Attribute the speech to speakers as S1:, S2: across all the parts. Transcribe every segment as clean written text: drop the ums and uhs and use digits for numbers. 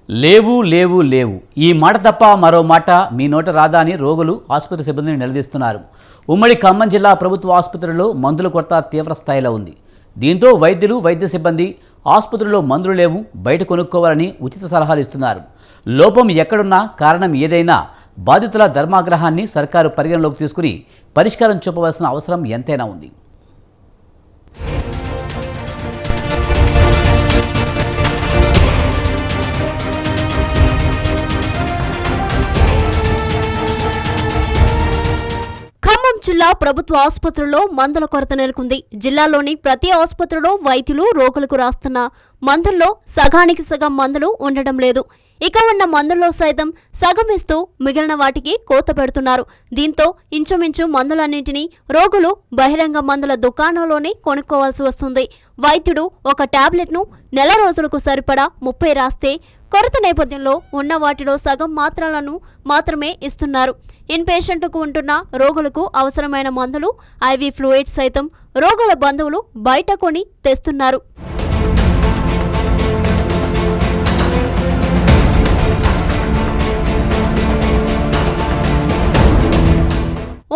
S1: లేవు లేవు లేవు ఈ మాట తప్ప మరో మాట మీ నోట రాదా అని రోగులు ఆసుపత్రి సిబ్బందిని నిలదీస్తున్నారు. ఉమ్మడి ఖమ్మం జిల్లా ప్రభుత్వ ఆసుపత్రుల్లో మందుల కొరత తీవ్ర స్థాయిలో ఉంది. దీంతో వైద్యులు వైద్య సిబ్బంది ఆసుపత్రుల్లో మందులు లేవు, బయట కొనుక్కోవాలని ఉచిత సలహాలు ఇస్తున్నారు. లోపం ఎక్కడున్నా, కారణం ఏదైనా బాధితుల ధర్మాగ్రహాన్ని సర్కారు పరిగణలోకి తీసుకుని పరిష్కారం చూపవలసిన అవసరం ఎంతైనా ఉంది.
S2: జిల్లా ప్రభుత్వ ఆసుపత్రుల్లో మందుల కొరత నెలకొంది. జిల్లాలోని ప్రతి ఆసుపత్రిలో వైద్యులు రోగులకు రాస్తున్న మందుల్లో సగానికి సగం మందులు ఉండడం లేదు. ఇక ఉన్న మందుల్లో సైతం సగం ఇస్తూ మిగిలిన వాటికి కోత పెడుతున్నారు. దీంతో ఇంచుమించు మందులన్నింటినీ రోగులు బహిరంగ మందుల దుకాణంలోనే కొనుక్కోవాల్సి వస్తుంది. వైద్యుడు ఒక టాబ్లెట్ను నెల రోజులకు సరిపడా 30 రాస్తే కొరత నేపథ్యంలో ఉన్న వాటిలో సగం మాత్రలను మాత్రమే ఇస్తున్నారు. ఇన్ పేషెంట్కు ఉంటున్న రోగులకు అవసరమైన మందులు, ఐవీ ఫ్లూయిడ్స్ సైతం రోగుల బంధువులు బయట కొని తెస్తున్నారు.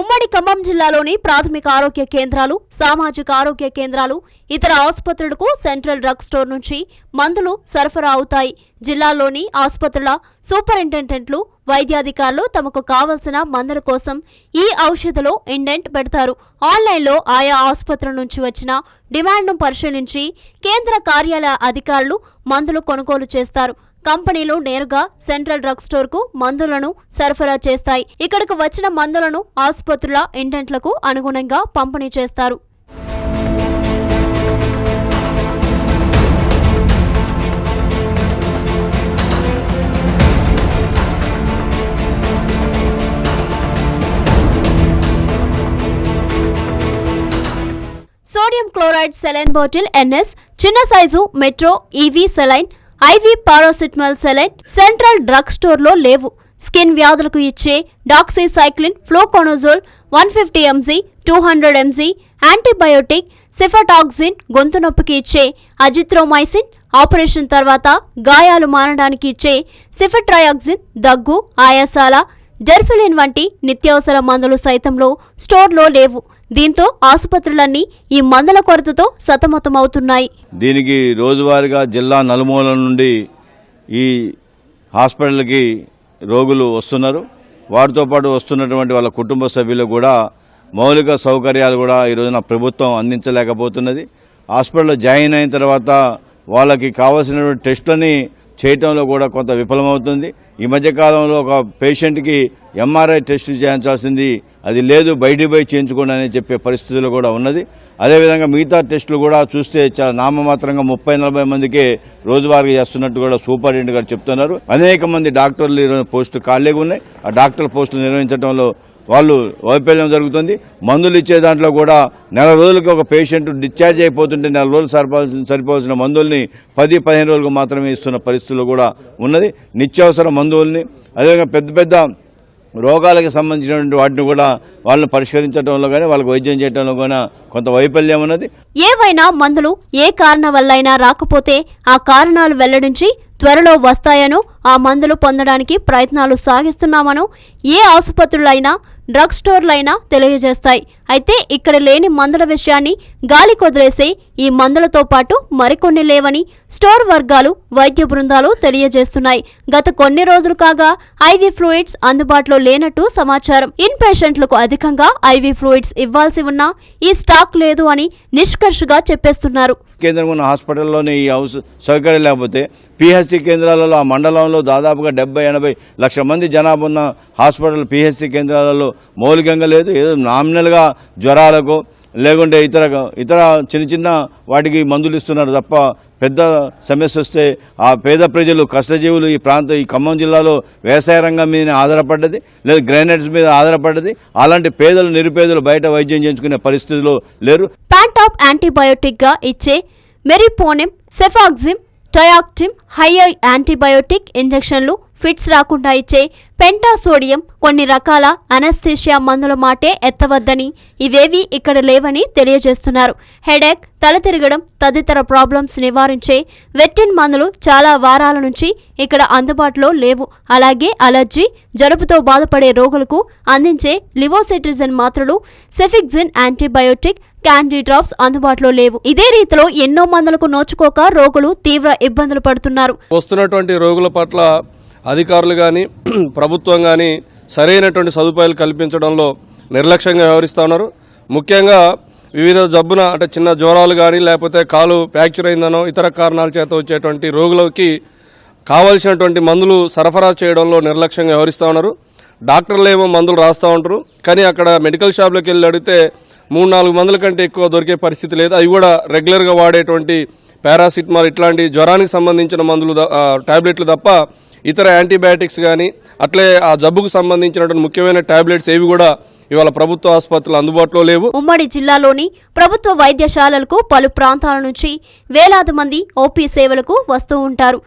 S2: ఉమ్మడి ఖమ్మం జిల్లాలోని ప్రాథమిక ఆరోగ్య కేంద్రాలు, సామాజిక ఆరోగ్య కేంద్రాలు, ఇతర ఆసుపత్రులకు సెంట్రల్ డ్రగ్ స్టోర్ నుంచి మందులు సరఫరా అవుతాయి. జిల్లాలోని ఆసుపత్రుల సూపరింటెండెంట్లు, వైద్యాధికారులు తమకు కావలసిన మందుల కోసం ఈ ఔషధలో ఇండెంట్ పెడతారు. ఆన్లైన్లో ఆయా ఆసుపత్రుల నుంచి వచ్చిన డిమాండ్ను పరిశీలించి కేంద్ర కార్యాలయ అధికారులు మందులు కొనుగోలు చేస్తారు. కంపెనీలు నేరుగా సెంట్రల్ డ్రగ్ స్టోర్ కు మందులను సరఫరా చేస్తాయి. ఇక్కడకు వచ్చిన మందులను ఆసుపత్రుల ఇండెంట్లకు అనుగుణంగా పంపిణీ చేస్తారు. Sodium chloride saline bottle NS, చిన్న size metro IV saline, IV paracetamol saline central drug స్టోర్లో లేవు. స్కిన్ వ్యాధులకు ఇచ్చే doxycycline, fluconazole 150 mg, 200 mg, antibiotic cefotaxime, గొంతు నొప్పికి ఇచ్చే అజిత్రోమైసిన్, ఆపరేషన్ తర్వాత గాయాలు మారడానికి ఇచ్చే సిఫట్రయాక్సిన్, దగ్గు, ఆయాసాల, జెర్ఫిలిన్ వంటి నిత్యావసర మందులు సైతంలో స్టోర్లో లేవు. దీంతో ఆసుపత్రులన్నీ ఈ మందుల కొరతతో సతమతమవుతున్నాయి.
S3: దీనికి రోజువారీగా జిల్లా నలుమూలల నుండి ఈ హాస్పిటల్కి రోగులు వస్తున్నారు. వారితో పాటు వస్తున్నటువంటి వాళ్ళ కుటుంబ సభ్యులకు కూడా మౌలిక సౌకర్యాలు కూడా ఈ రోజున ప్రభుత్వం అందించలేకపోతున్నది. హాస్పిటల్లో జాయిన్ అయిన తర్వాత వాళ్ళకి కావాల్సినటువంటి టెస్టులని చేయటంలో కూడా కొంత విఫలమవుతుంది. ఈ మధ్యకాలంలో ఒక పేషెంట్కి ఎంఆర్ఐ టెస్ట్ చేయించాల్సింది అది లేదు, బయటికి పోయి చేయించుకోండి అని చెప్పే పరిస్థితులు కూడా ఉన్నది. అదేవిధంగా మిగతా టెస్టులు కూడా చూస్తే చాలా నామమాత్రంగా 30-40 మందికే రోజువారీ చేస్తున్నట్టు కూడా సూపరింటెండెంట్ గారు చెప్తున్నారు. అనేక మంది డాక్టర్లు పోస్టులు ఖాళీగా ఉన్నాయి. ఆ డాక్టర్ పోస్టులు నిర్వహించడంలో వాళ్ళు వైఫల్యం జరుగుతుంది. మందులు ఇచ్చే దాంట్లో కూడా నెల రోజులకి ఒక పేషెంట్ డిశ్చార్జ్ అయిపోతుంటే నెల రోజులు సరిపోవాల్సిన మందుల్ని 10-15 రోజులకు మాత్రమే ఇస్తున్న పరిస్థితులు కూడా ఉన్నది. నిత్యావసర మందుల్ని, అదేవిధంగా పెద్ద పెద్ద రోగాలకు సంబంధించినటువంటి వాటిని కూడా వాళ్ళని పరిష్కరించడంలో కానీ వాళ్ళకి వైద్యం చేయడంలో కూడా కొంత వైఫల్యం ఉన్నది.
S2: ఏవైనా మందులు ఏ కారణం వల్లైనా రాకపోతే ఆ కారణాలు వెల్లడించి త్వరలో వస్తాయనో, ఆ మందులు పొందడానికి ప్రయత్నాలు సాగిస్తున్నామనో ఏ ఆసుపత్రులైనా డ్రగ్ స్టోర్లైనా తెలియజేస్తాయి. అయితే ఇక్కడ లేని మందుల విషయాన్ని గాలి కొదిలేసే ఈ మందులతో పాటు మరికొన్ని లేవని స్టోర్ వర్గాలు, వైద్య బృందాలు తెలియజేస్తున్నాయి. గత కొన్ని రోజులు కాగా ఐవీ ఫ్లూయిడ్స్ అందుబాటులో లేనట్టు సమాచారం. ఇన్ పేషెంట్లకు అధికంగా ఐవీ ఫ్లూయిడ్స్ ఇవ్వాల్సి ఉన్నా ఈ స్టాక్ లేదు అని నిష్కర్షగా చెప్పేస్తున్నారు.
S3: కేంద్రం ఉన్న హాస్పిటల్లోనే ఈ సౌకర్యం లేకపోతే పిహెచ్సి కేంద్రాలలో ఆ మండలంలో దాదాపుగా 70-80 లక్షల మంది జనాభా ఉన్న హాస్పిటల్ పిహెచ్సి కేంద్రాలలో మౌలికంగా లేదు. ఏదో నామినల్గా జ్వరాలకు లేకుంటే ఇతర చిన్న చిన్న వాటికి మందులు ఇస్తున్నారు తప్ప పెద్ద సమస్య వస్తే ఆ పేద ప్రజలు, కష్టజీవులు ఈ ఖమ్మం జిల్లాలో వ్యవసాయ రంగం మీద ఆధారపడ్డది, లేదా గ్రైనేట్స్ మీద ఆధారపడ్డది. అలాంటి పేదలు, నిరుపేదలు బయట వైద్యం చేయించుకునే పరిస్థితిలో లేరు.
S2: ప్యాంటాప్ యాంటీబయోటిక్ గా ఇచ్చే మెరిపోనిమ్, సెఫాక్సిమ్, ట్రయాక్టిమ్, హై యాంటీబయోటిక్ ఇంజెక్షన్లు, ఫిట్స్ రాకుండా ఇచ్చే పెంటాసోడియం, కొన్ని రకాల అనస్థీషియా మందుల మాటే ఎత్తవద్దని, ఇవేవీ ఇక్కడ లేవని తెలియజేస్తున్నారు. హెడేక్, తల తిరగడం తదితర ప్రాబ్లమ్స్ నివారించే వెట్టిన్ మందులు చాలా వారాల నుంచి ఇక్కడ అందుబాటులో లేవు. అలాగే అలర్జీ, జలుబుతో బాధపడే రోగులకు అందించే లివోసెట్రిజిన్ మాత్రలు, సెఫిక్జిన్ యాంటీబయోటిక్, క్యాండీ డ్రాప్స్ అందుబాటులో లేవు. ఇదే రీతిలో ఎన్నో మందులకు నోచుకోక రోగులు తీవ్ర ఇబ్బందులు పడుతున్నారు.
S4: వస్తున్నటువంటి రోగుల పట్ల అధికారులు కానీ ప్రభుత్వం కానీ సరైనటువంటి సదుపాయాలు కల్పించడంలో నిర్లక్ష్యంగా వ్యవహరిస్తూ ఉన్నారు. ముఖ్యంగా వివిధ జబ్బున అంటే చిన్న జ్వరాలు కానీ లేకపోతే కాలు ఫ్రాక్చర్ అయిందనో ఇతర కారణాల చేత వచ్చేటువంటి రోగులకి కావలసినటువంటి మందులు సరఫరా చేయడంలో నిర్లక్ష్యంగా వ్యవహరిస్తూ ఉన్నారు. డాక్టర్లు ఏమో మందులు రాస్తూ ఉంటారు, కానీ అక్కడ మెడికల్ షాప్లోకి వెళ్ళి అడిగితే 3-4 మందుల కంటే ఎక్కువ దొరికే పరిస్థితి లేదు. అవి కూడా రెగ్యులర్గా వాడేటువంటి పారాసిటమాల్ ఇట్లాంటి జ్వరానికి సంబంధించిన మందులు టాబ్లెట్లు తప్ప ఇతర యాంటీబయాటిక్స్ కానీ అట్లే ఆ జబ్బుకు సంబంధించినటువంటి ముఖ్యమైన టాబ్లెట్స్ ఏవి కూడా ఇవాళ ప్రభుత్వ ఆసుపత్రులు అందుబాటులో లేవు.
S2: ఉమ్మడి జిల్లాలోని ప్రభుత్వ వైద్యశాలలకు పలు ప్రాంతాల నుంచి వేలాది మంది ఓపీ సేవలకు వస్తూ ఉంటారు.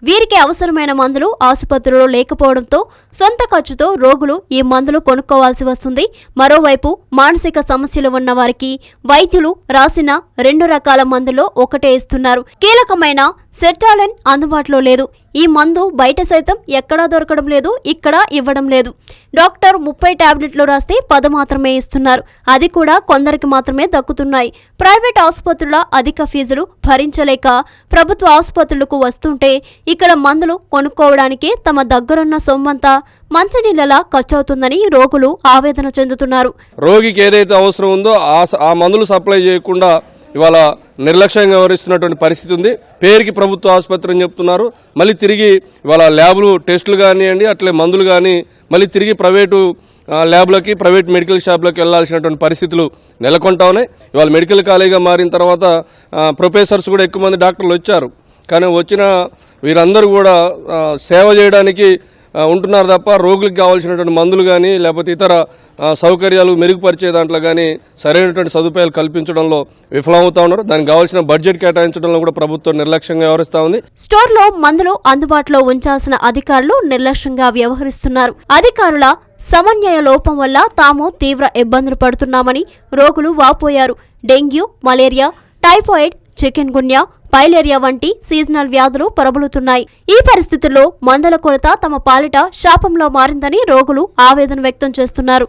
S2: వీరికి అవసరమైన మందులు ఆసుపత్రిలో లేకపోవడంతో సొంత ఖర్చుతో రోగులు ఈ మందులు కొనుక్కోవాల్సి వస్తుంది. మరోవైపు మానసిక సమస్యలు ఉన్న వారికి వైద్యులు రాసిన 2 రకాల మందుల్లో ఒకటే ఇస్తున్నారు. కీలకమైన సెట్రాలిన్ అందుబాటులో లేదు. ఈ మందు బయట సైతం ఎక్కడా దొరకడం లేదు, ఇక్కడ ఇవ్వడం లేదు. డాక్టర్ 30 టాబ్లెట్లు రాస్తే 10 మాత్రమే ఇస్తున్నారు. అది కూడా కొందరికి మాత్రమే దక్కుతున్నాయి. ప్రైవేట్ ఆసుపత్రుల అధిక ఫీజులు భరించలేక ప్రభుత్వ ఆసుపత్రులకు వస్తుంటే ఇక్కడ మందులు కొనుక్కోవడానికి తమ దగ్గరున్న సొమ్మంతా మంచినీళ్ళలా ఖర్చవుతుందని రోగులు ఆవేదన చెందుతున్నారు.
S4: రోగికి ఏదైతే అవసరం ఉందో ఆ మందులు సప్లై చేయకుండా ఇవాళ నిర్లక్ష్యంగా వ్యవహరిస్తున్నటువంటి పరిస్థితి ఉంది. పేరుకి ప్రభుత్వ ఆసుపత్రి అని చెప్తున్నారు, మళ్ళీ తిరిగి ఇవాళ ల్యాబ్లు టెస్టులు కానివ్వండి అట్లే మందులు కానీ మళ్ళీ తిరిగి ప్రైవేటు ల్యాబ్లకి ప్రైవేట్ మెడికల్ షాప్లోకి వెళ్లాల్సినటువంటి పరిస్థితులు నెలకొంటా ఉన్నాయి. ఇవాళ మెడికల్ కాలేజ్గా మారిన తర్వాత ప్రొఫెసర్స్ కూడా ఎక్కువ మంది డాక్టర్లు వచ్చారు, కానీ వచ్చిన వీరందరూ కూడా సేవ చేయడానికి ఉంటున్నారు తప్ప రోగులకు కావాల్సినటువంటి మందులు కానీ లేకపోతే ఇతర సౌకర్యాలు మెరుగుపరిచే దాంట్లో కానీ సరైనటువంటి సదుపాయాలు కల్పించడంలో విఫలమవుతా ఉన్నారు. దానికి కావాల్సిన బడ్జెట్ కేటాయించడంలో కూడా ప్రభుత్వం నిర్లక్ష్యంగా వ్యవహరిస్తా ఉంది.
S2: స్టోర్లో మందులు అందుబాటులో ఉంచాల్సిన అధికారులు నిర్లక్ష్యంగా వ్యవహరిస్తున్నారు. అధికారుల సమన్వయ లోపం వల్ల తాము తీవ్ర ఇబ్బందులు పడుతున్నామని రోగులు వాపోయారు. Dengue, malaria, typhoid, chikungunya, filaria వంటి సీజనల్ వ్యాధులు ప్రబలుతున్నాయి. ఈ పరిస్థితుల్లో మందుల కొరత తమ పాలిట శాపంలో మారిందని రోగులు ఆవేదన వ్యక్తం చేస్తున్నారు.